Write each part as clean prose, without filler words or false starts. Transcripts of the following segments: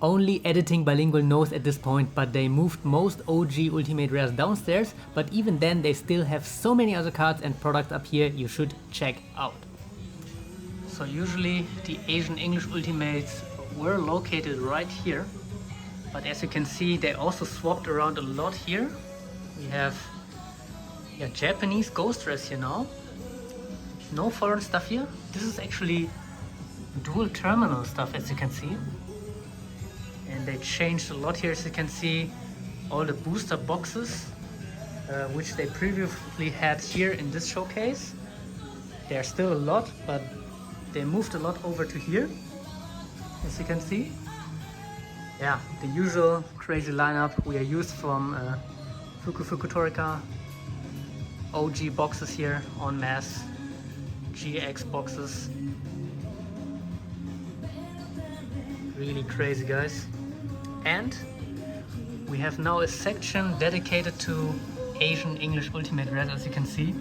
Only Editing Bilingual knows at this point, but they moved most OG Ultimate Rares downstairs, but even then they still have so many other cards and products up here you should check out. So usually the Asian English Ultimates were located right here, but as you can see they also swapped around a lot here. We have Japanese Ghost Rares here now. No foreign stuff here. This is actually dual terminal stuff, as you can see. And they changed a lot here, as you can see. All the booster boxes, which they previously had here in this showcase. There are still a lot, but they moved a lot over to here, as you can see. Yeah, the usual crazy lineup we are used from Fuku Toreka. OG boxes here en masse, GX boxes. Really crazy, guys. And we have now a section dedicated to Asian English Ultimate Rares, as you can see.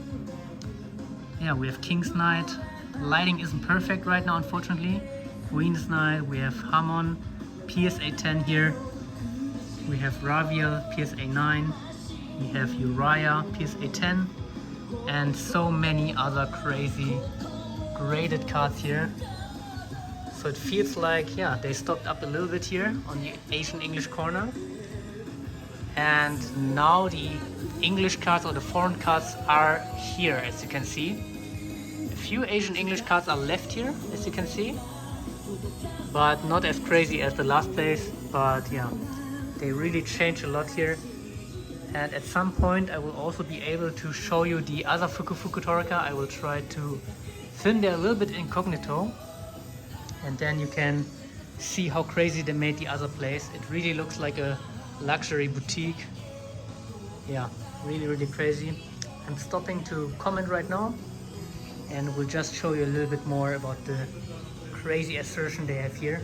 Yeah, we have King's Knight. Lighting isn't perfect right now, unfortunately. Queen's Knight, we have Hamon, PSA 10 here. We have Raviel, PSA 9. We have Uriah, PSA 10. And so many other crazy graded cards here. So it feels like, yeah, they stocked up a little bit here on the Asian English corner. And now the English cards or the foreign cards are here, as you can see. A few Asian English cards are left here, as you can see. But not as crazy as the last place. But yeah, they really changed a lot here. And at some point I will also be able to show you the other Fuku Toreka. I will try to film there a little bit incognito. And then you can see how crazy they made the other place. It really looks like a luxury boutique. Yeah, really crazy. I'm stopping to comment right now and we'll just show you a little bit more about the crazy assertion they have here.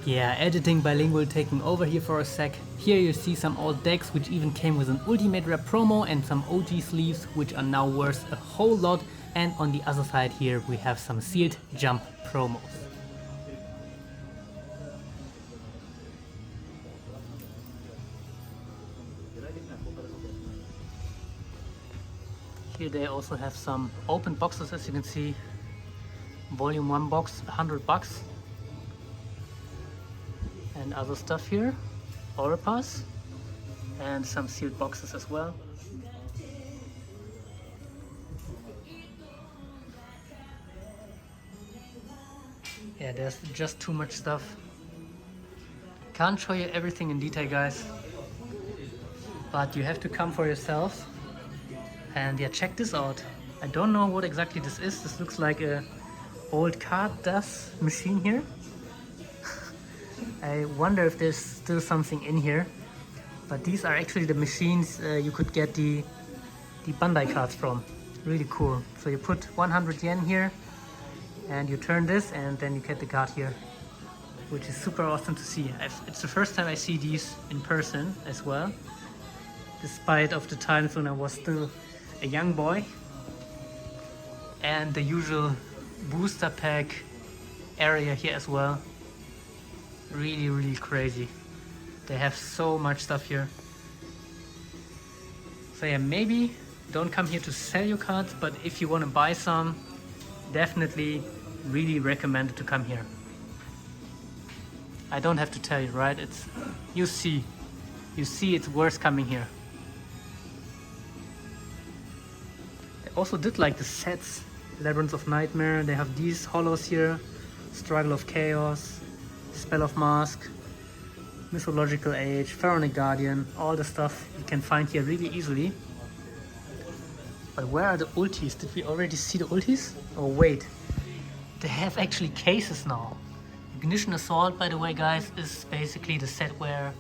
Yeah, Editing Bilingual taking over here for a sec. Here you see some old decks which even came with an Ultimate Rare promo and some OG sleeves which are now worth a whole lot. And on the other side here we have some sealed jump promos. Here they also have some open boxes, as you can see. Volume 1 box, $100. And other stuff here. Oripass. And some sealed boxes as well. Yeah, there's just too much stuff. Can't show you everything in detail, guys. But you have to come for yourselves. And yeah, check this out. I don't know what exactly this is. This looks like a old card dust machine here. I wonder if there's still something in here. But these are actually the machines you could get the Bandai cards from. Really cool. So you put 100 yen here and you turn this and then you get the card here, which is super awesome to see. It's the first time I see these in person as well, despite of the times when I was still a young boy. And the usual booster pack area here as well. Really crazy. They have so much stuff here. So yeah, maybe don't come here to sell your cards, but if you want to buy some, definitely really recommend to come here. I don't have to tell you, right? You see it's worth coming here. Also did like the sets, Labyrinth of Nightmare. They have these hollows here, Struggle of Chaos, Spell of Mask, Mythological Age, Pharaonic Guardian, all the stuff you can find here really easily. But where are the ultis? Did we already see the ultis? Oh wait, they have actually cases now. Ignition Assault, by the way, guys, is basically the set where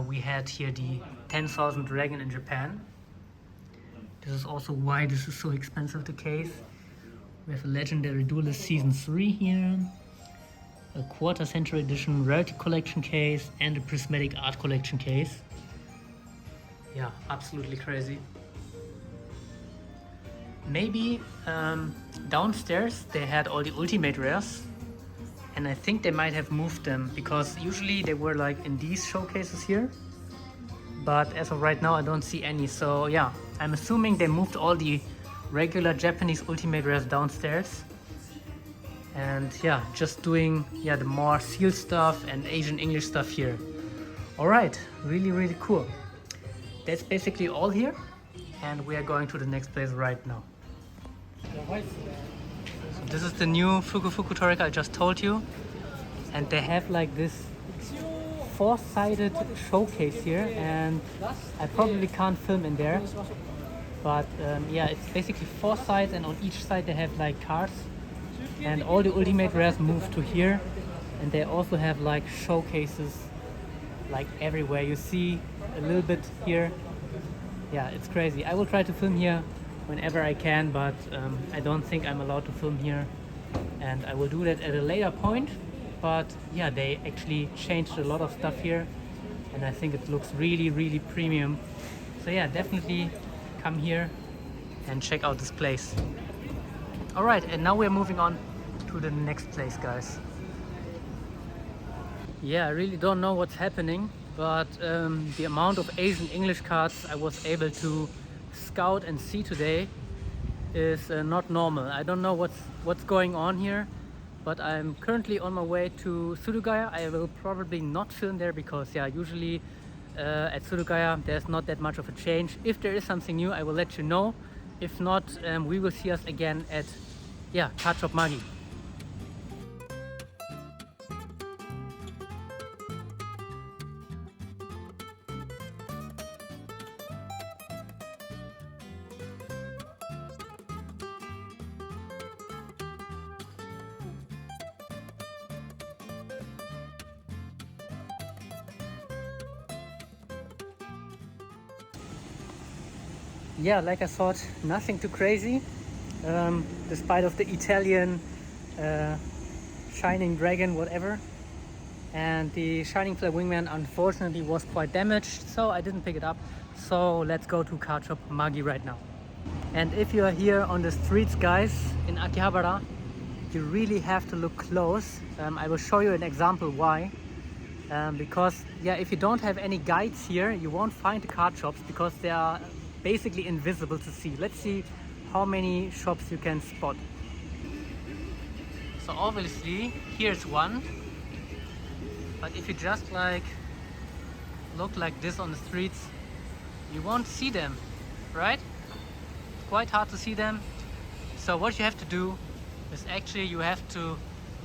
we had here the 10,000 Dragon in Japan. This is also why this is so expensive, the case. We have a Legendary Duelist Season 3 here, a Quarter Century Edition Rarity Collection case, and a Prismatic Art Collection case. Yeah, absolutely crazy. Maybe downstairs they had all the Ultimate Rares, and I think they might have moved them because usually they were like in these showcases here, but as of right now I don't see any. So yeah, I'm assuming they moved all the regular Japanese Ultimate Rares downstairs, and yeah, just doing the more seal stuff and Asian English stuff here. Alright, really cool. That's basically all here, and we are going to the next place right now. So this is the new Fuku Toreka I just told you, and they have like this four-sided showcase here, and I probably can't film in there, but yeah, it's basically four sides, and on each side they have like cards, and all the Ultimate Rares move to here, and they also have like showcases like everywhere. You see a little bit here. Yeah, it's crazy. I will try to film here whenever I can, but I don't think I'm allowed to film here, and I will do that at a later point. But yeah, they actually changed a lot of stuff here, and I think it looks really premium. So yeah, definitely come here and check out this place. Alright, and now we're moving on to the next place, guys. Yeah, I really don't know what's happening, but the amount of Asian English cards I was able to scout and see today is not normal. I don't know what's going on here, but I'm currently on my way to Surugaya. I will probably not film there because yeah, usually at Surugaya there's not that much of a change. If there is something new, I will let you know. If not, we will see us again at Cardshop Maggi. Yeah, like I thought, nothing too crazy, despite of the Italian shining dragon, whatever. And the shining flare wingman unfortunately was quite damaged, so I didn't pick it up. So let's go to Cardshop Maggi right now. And if you are here on the streets, guys, in Akihabara, you really have to look close. I will show you an example why. Because yeah, if you don't have any guides here, you won't find the card shops because they are basically invisible to see. Let's see how many shops you can spot. So obviously here's one, but if you just like look like this on the streets, you won't see them, right? It's quite hard to see them. So what you have to do is actually you have to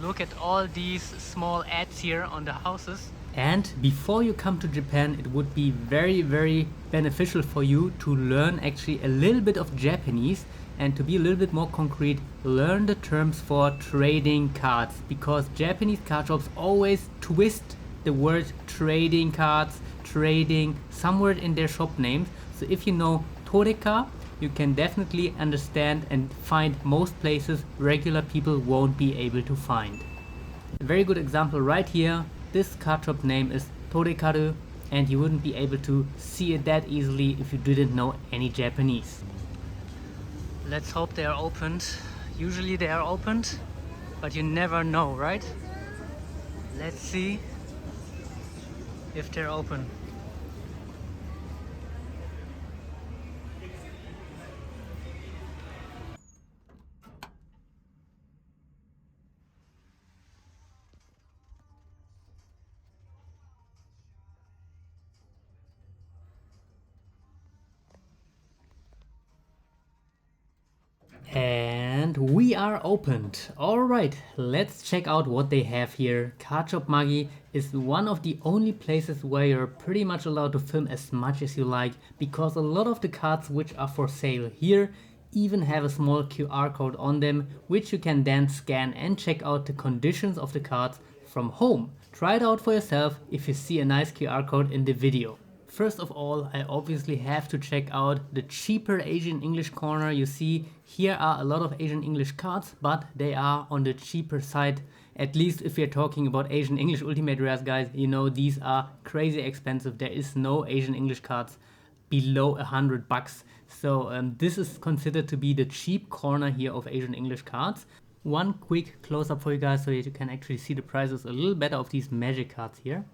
look at all these small ads here on the houses. And before you come to Japan, it would be very beneficial for you to learn actually a little bit of Japanese, and to be a little bit more concrete, learn the terms for trading cards, because Japanese card shops always twist the word trading cards, trading, somewhere in their shop names. So if you know Toreka, you can definitely understand and find most places regular people won't be able to find. A very good example right here. This card shop name is Toreka, and you wouldn't be able to see it that easily if you didn't know any Japanese. Let's hope they are opened. Usually they are opened, but you never know, right? Let's see if they're open. And we are opened. Alright, let's check out what they have here. Cardshop Maggi is one of the only places where you're pretty much allowed to film as much as you like, because a lot of the cards which are for sale here even have a small QR code on them, which you can then scan and check out the conditions of the cards from home. Try it out for yourself if you see a nice QR code in the video. First of all, I obviously have to check out the cheaper Asian English corner. You see, here are a lot of Asian English cards, but they are on the cheaper side. At least if you're talking about Asian English Ultimate Rares, guys, you know these are crazy expensive. There is no Asian English cards below $100. So this is considered to be the cheap corner here of Asian English cards. one quick close-up for you guys so that you can actually see the prices a little better of these magic cards here.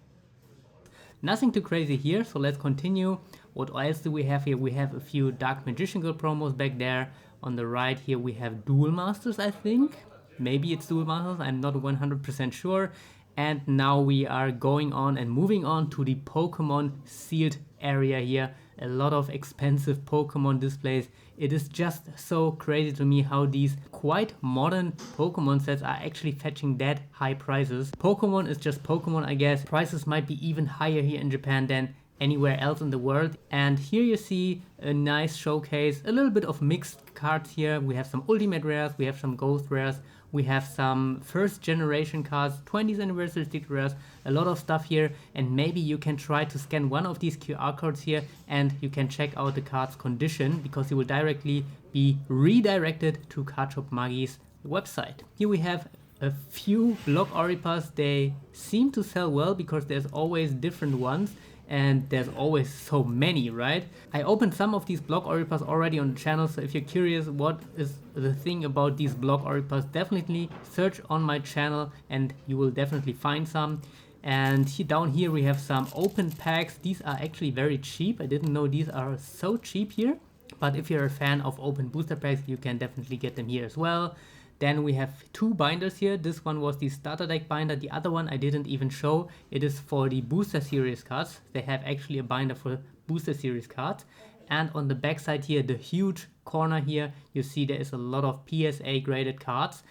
Nothing too crazy here, so let's continue. What else do we have here? We have a few Dark Magician Guild promos back there. On the right here we have Duel Masters, I think. Maybe it's Duel Masters, I'm not 100% sure. And now we are going on and moving on to the Pokemon sealed area here. A lot of expensive Pokemon displays. It is just so crazy to me how these quite modern Pokemon sets are actually fetching that high prices. Pokemon is just Pokemon, I guess. Prices might be even higher here in Japan than anywhere else in the world. And here you see a nice showcase, a little bit of mixed cards here. We have some Ultimate Rares, we have some Ghost Rares, we have some first generation cards, 20th anniversary sticker rares, a lot of stuff here. And maybe you can try to scan one of these QR codes here and you can check out the card's condition, because you will directly be redirected to Cardshop Magi's website. Here we have a few block Oripas. They seem to sell well because there's always different ones. And there's always so many, right? I opened some of these block Oripas already on the channel, so if you're curious what is the thing about these block Oripas, definitely search on my channel and you will definitely find some. And down here we have some open packs. These are actually very cheap. I didn't know these are so cheap here. But if you're a fan of open booster packs, you can definitely get them here as well. Then we have two binders here. This one was the starter deck binder. The other one I didn't even show. It is for the booster series cards. They have actually a binder for booster series cards. And on the back side here, the huge corner here, you see there is a lot of PSA graded cards.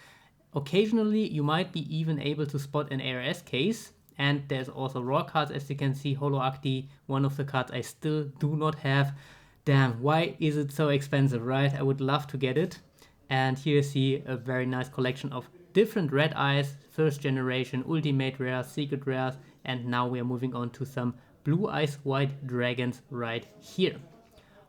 Occasionally you might be even able to spot an ARS case. And there's also raw cards, as you can see. Holo Acti, one of the cards I still do not have. Damn, why is it so expensive, right? I would love to get it. And here you see a very nice collection of different red eyes, first generation, ultimate rares, secret rares, and now we are moving on to some blue eyes white dragons right here.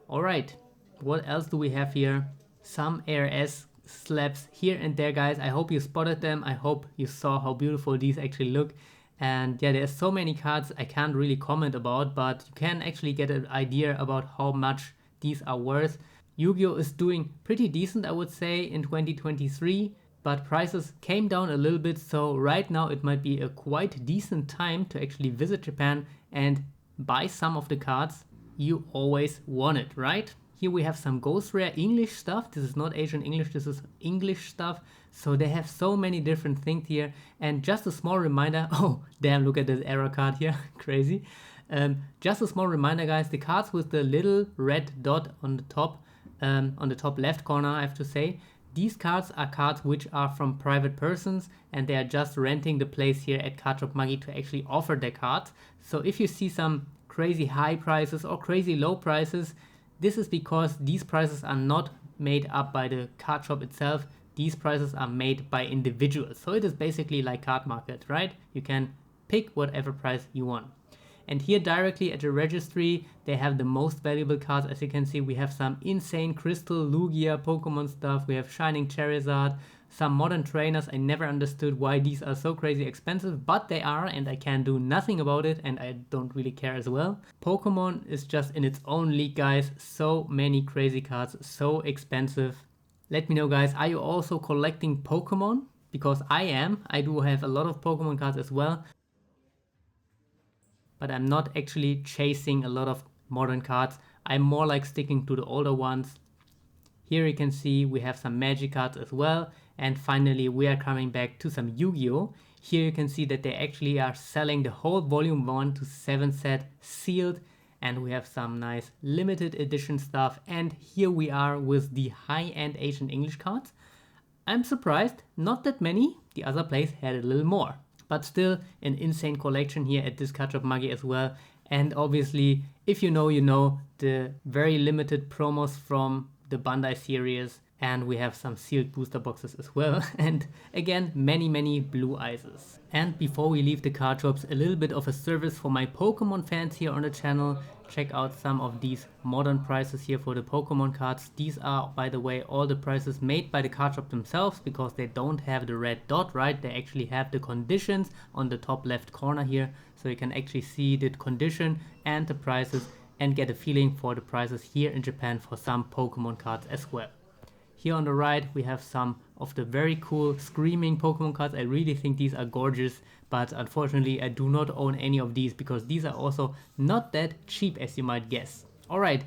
Alright, what else do we have here? Some ARS slabs here and there, guys. I hope you spotted them. I hope you saw how beautiful these actually look. And yeah, there's so many cards I can't really comment about, but you can actually get an idea about how much these are worth. Yu-Gi-Oh is doing pretty decent, I would say, in 2023, but prices came down a little bit, so right now it might be a quite decent time to actually visit Japan and buy some of the cards you always wanted, right? Here we have some Ghost Rare English stuff. This is not Asian English, this is English stuff. So they have so many different things here. And just a small reminder, oh damn, look at this error card here, crazy. Just a small reminder, guys, the cards with the little red dot on the top left corner, I have to say, these cards are cards which are from private persons and they are just renting the place here at Cardshop Maggi to actually offer their cards. So if you see some crazy high prices or crazy low prices, this is because these prices are not made up by the card shop itself. These prices are made by individuals. So it is basically like Cardmarket, right? You can pick whatever price you want. And here directly at the registry, they have the most valuable cards. As you can see, we have some insane Crystal, Lugia, Pokemon stuff. We have Shining Charizard, some modern trainers. I never understood why these are so crazy expensive, but they are, and I can do nothing about it, and I don't really care as well. Pokemon is just in its own league, guys. So many crazy cards, so expensive. Let me know, guys, are you also collecting Pokemon? Because I am. I do have a lot of Pokemon cards as well. But I'm not actually chasing a lot of modern cards. I'm more like sticking to the older ones. Here you can see we have some Magic cards as well. And finally we are coming back to some Yu-Gi-Oh! Here you can see that they actually are selling the whole volume 1 to 7 set sealed. And we have some nice limited edition stuff. And here we are with the high-end Asian English cards. I'm surprised, not that many. The other place had a little more. But still an insane collection here at this Cardshop Maggi as well. And obviously, if you know, the very limited promos from the Bandai series. And we have some sealed booster boxes as well. And again, many blue ices. And before we leave the card shops, a little bit of a service for my Pokemon fans here on the channel. Check out some of these modern prices here for the Pokemon cards. These are, by the way, all the prices made by the card shop themselves, because they don't have the red dot, right? They actually have the conditions on the top left corner here. So you can actually see the condition and the prices and get a feeling for the prices here in Japan for some Pokemon cards as well. Here on the right we have some of the very cool screaming Pokemon cards. I really think these are gorgeous, but unfortunately I do not own any of these because these are also not that cheap as you might guess. Alright,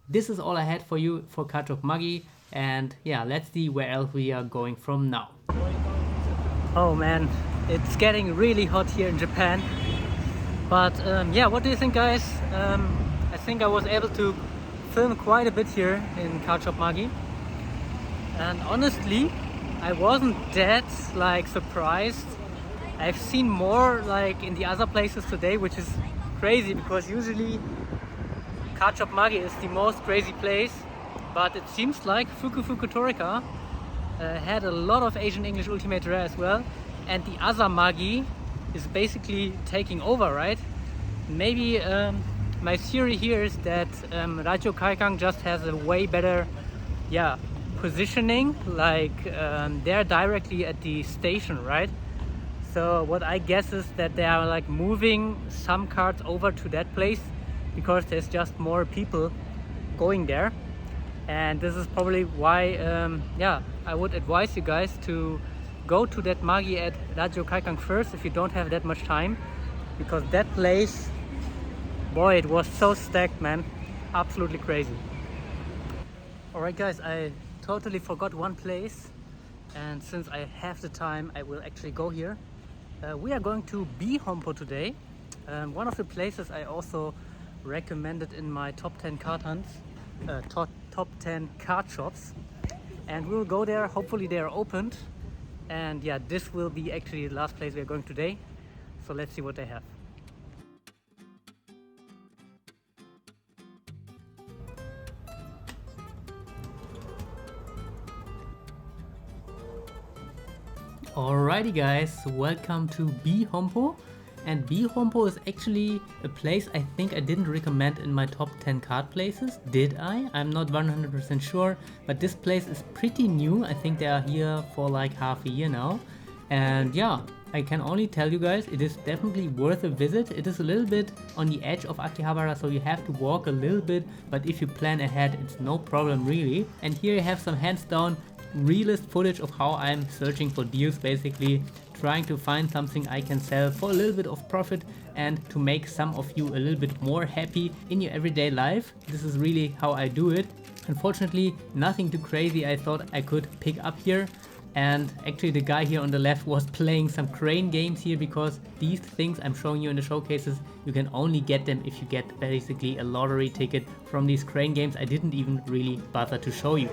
this is all I had for you for Cardshop Maggi, and yeah, let's see where else we are going from now. Oh man, it's getting really hot here in Japan. But yeah, what do you think, guys? I think I was able to film quite a bit here in Cardshop Maggi. And honestly, I wasn't that like surprised. I've seen more like in the other places today, which is crazy because usually Cardshop Maggi is the most crazy place. But it seems like Fuku Toreka had a lot of Asian English Ultimate Rare as well. And the other Maggi is basically taking over, right? Maybe my theory here is that Raicho Kaikang just has a way better, yeah, positioning, like they're directly at the station, right? So what I guess is that they are like moving some cards over to that place because there's just more people going there, and this is probably why yeah, I would advise you guys to go to that Maggi at Raicho Kaikang first if you don't have that much time, because that place, boy, it was so stacked, man, absolutely crazy. Alright guys, I totally forgot one place, and since I have the time I will actually go here. We are going to Bihompo today, one of the places I also recommended in my top 10 card hunts, top 10 card shops, and we'll go there. Hopefully they are opened, and yeah, this will be actually the last place we are going today, so let's see what they have. Alrighty guys, welcome to Bihompo. And Bihompo is actually a place I think I didn't recommend in my top 10 card places. Did I? I'm not 100% sure, but this place is pretty new. I think they are here for like half a year now. And yeah, I can only tell you guys, it is definitely worth a visit. It is a little bit on the edge of Akihabara, so you have to walk a little bit, but if you plan ahead, it's no problem really. And here you have some hands down realist footage of how I'm searching for deals, basically trying to find something I can sell for a little bit of profit and to make some of you a little bit more happy in your everyday life. This is really how I do it. Unfortunately, nothing too crazy I thought I could pick up here. And actually the guy here on the left was playing some crane games here, because these things I'm showing you in the showcases, you can only get them if you get basically a lottery ticket from these crane games. I didn't even really bother to show you.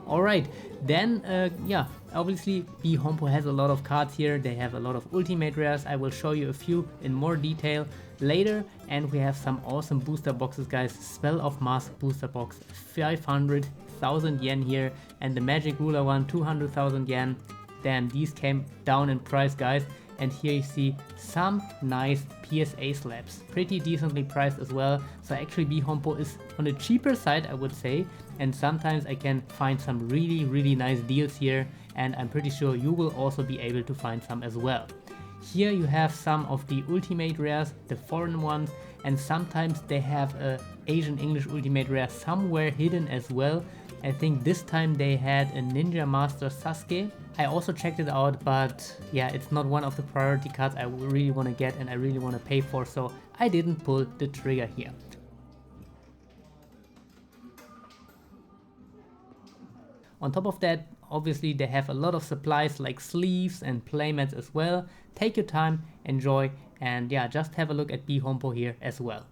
Alright, then yeah, obviously Bihompo has a lot of cards here. They have a lot of ultimate rares. I will show you a few in more detail later. And we have some awesome booster boxes, guys. Spell of Mask booster box, 500,000 yen here, and the Magic Ruler one, 200,000 yen. Damn, these came down in price, guys. And here you see some nice PSA slabs, pretty decently priced as well. So actually Bihompo is on the cheaper side, I would say, and sometimes I can find some really nice deals here, and I'm pretty sure you will also be able to find some as well. Here you have some of the ultimate rares, the foreign ones, and sometimes they have a Asian English ultimate rare somewhere hidden as well. I think this time they had a Ninja Master Sasuke. I also checked it out, but yeah, it's not one of the priority cards I really want to get and I really want to pay for, so I didn't pull the trigger here. On top of that, obviously they have a lot of supplies like sleeves and playmats as well. Take your time, enjoy, and yeah, just have a look at Bihompo here as well.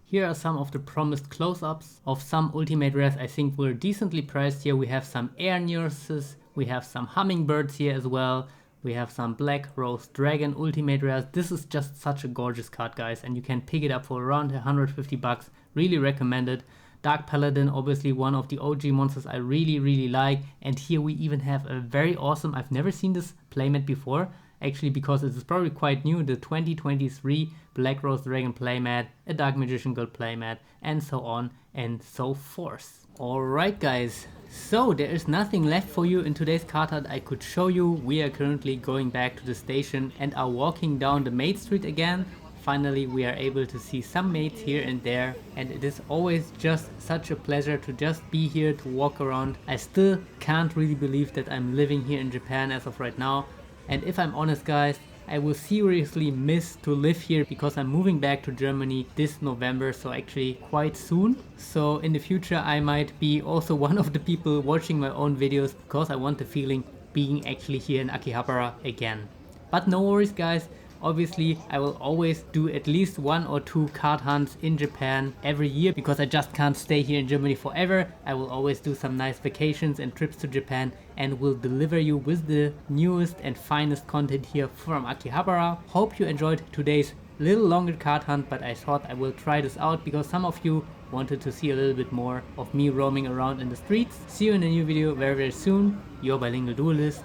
Here are some of the promised close-ups of some ultimate rares I think were decently priced here. We have some air nurses, we have some hummingbirds here as well. We have some Black Rose Dragon ultimate rares. This is just such a gorgeous card, guys, and you can pick it up for around 150 bucks. Really recommend it. Dark Paladin, obviously one of the OG monsters I really like. And here we even have a very awesome, I've never seen this playmat before, actually, because it is probably quite new, the 2023 Black Rose Dragon playmat, a Dark Magician Gold playmat, and so on and so forth. Alright guys, so there is nothing left for you in today's card hunt I could show you. We are currently going back to the station and are walking down the Main Street again. finally we are able to see some mates here and there, and it is always just such a pleasure to just be here, to walk around. I still can't really believe that I'm living here in Japan as of right now, and if I'm honest guys, I will seriously miss to live here because I'm moving back to Germany this November, so actually quite soon. So in the future I might be also one of the people watching my own videos because I want the feeling being actually here in Akihabara again. But no worries guys, obviously I will always do at least 1 or 2 card hunts in Japan every year because I just can't stay here in Germany forever. I will always do some nice vacations and trips to Japan and will deliver you with the newest and finest content here from Akihabara. Hope you enjoyed today's little longer card hunt, but I thought I will try this out because some of you wanted to see a little bit more of me roaming around in the streets. See you in a new video very soon. Your bilingual duelist.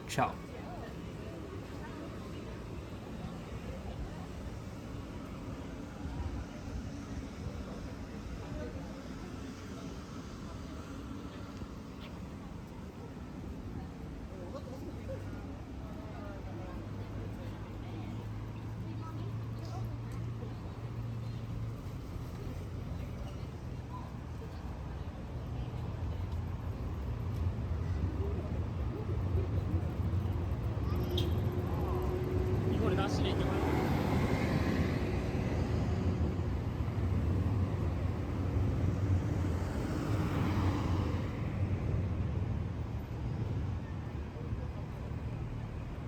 Ciao. 이거를 다시 얘기하면